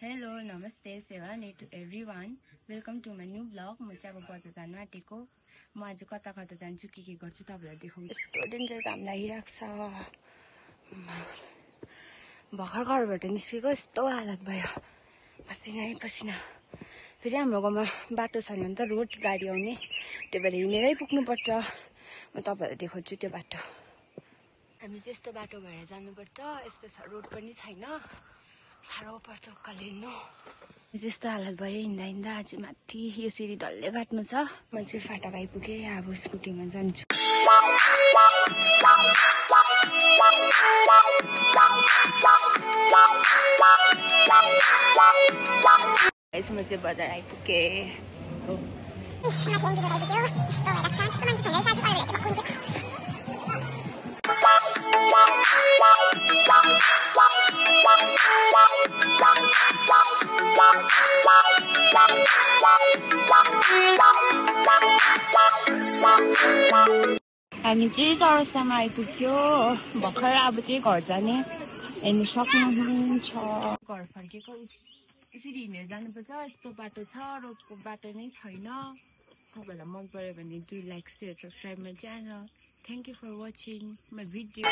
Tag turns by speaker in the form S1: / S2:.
S1: hello नमस्ते सेवानी to everyone welcome to my new blog म चाहिँ अब बजार जानु आँटेको म आज कता कता जान्छु के गर्छु तपाईहरुलाई देखाउँछु यस्तो डेन्जर घाम लागिरहेको छ भर्खर घरबाट निस्केको यस्तो हालत भयो पसिनै पसिना फेरि हाम्रो गाउँमा बाटो छैन नि त रोड गाडी आउने त्यही भएर हिँडेरै पुग्नुपर्छ म तपाईहरुलाई देखाउँछु त्यो बाटो हामी चाहिँ यस्तो बाटो भएर जानुपर्छ यस्तो रोड पनि छैन साह्रो पर्छ उकालो हिँड्नु यस्तो हालत भयो हिँड्दा हिँड्दा अझै माथि यो सिडी डल्लै काट्नु छ म चाहिँ फाटक आइपुगेँ अब स्कुटीमा जान्छु यसमा चाहिँ बजार आइपुगेँ हामी चाहिँ चौरस्तामा आइपुग्यो भर्खर अब चाहिँ घर जाने हेर्नु सक्नुहुन्छ घर फर्केको यसरी हिँडेर जानुपर्छ यस्तो बाटो छ रोडको बाटो नै छैन तपाईँलाई मन पर्यो भने do like share subscribe my channel thank you for watching my video